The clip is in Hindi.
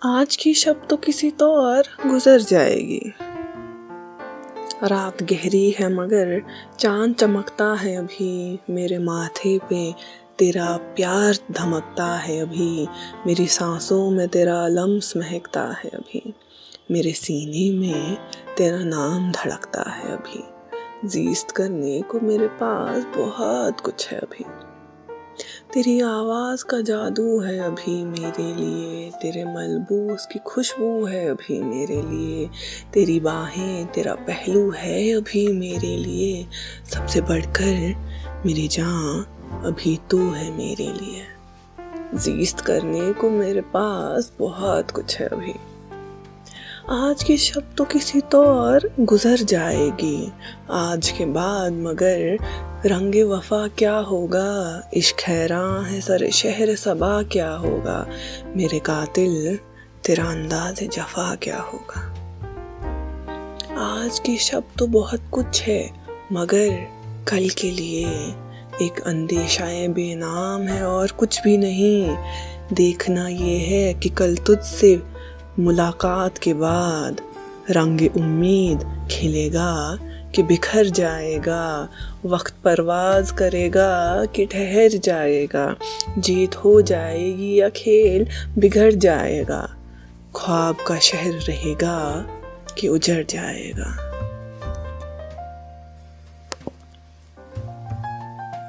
आज की शब तो किसी तो और गुजर जाएगी। रात गहरी है मगर चांद चमकता है अभी। मेरे माथे पे तेरा प्यार धमकता है अभी। मेरी सांसों में तेरा लम्स महकता है अभी। मेरे सीने में तेरा नाम धड़कता है अभी। जीस्त करने को मेरे पास बहुत कुछ है अभी। तेरी आवाज़ का जादू है अभी मेरे लिए। तेरे मलबूस की खुशबू है अभी मेरे लिए। तेरी बाहें तेरा पहलू है अभी मेरे लिए। सबसे बढ़कर मेरी जान अभी तू है मेरे लिए। जीस्त करने को मेरे पास बहुत कुछ है अभी। आज की शब तो किसी तो और गुजर जाएगी। आज के बाद मगर रंगे वफा क्या होगा। इश्क हैरान है सरे शहर सबा क्या होगा। मेरे कातिल तेरा अंदाज़ जफा क्या होगा। आज की शब तो बहुत कुछ है मगर कल के लिए एक अंदेशाए बेनाम है और कुछ भी नहीं। देखना ये है कि कल तुझसे मुलाकात के बाद रंगे उम्मीद खिलेगा कि बिखर जाएगा। वक्त परवाज करेगा कि ठहर जाएगा। जीत हो जाएगी या खेल बिगड़ जाएगा। ख्वाब का शहर रहेगा कि उजड़ जाएगा।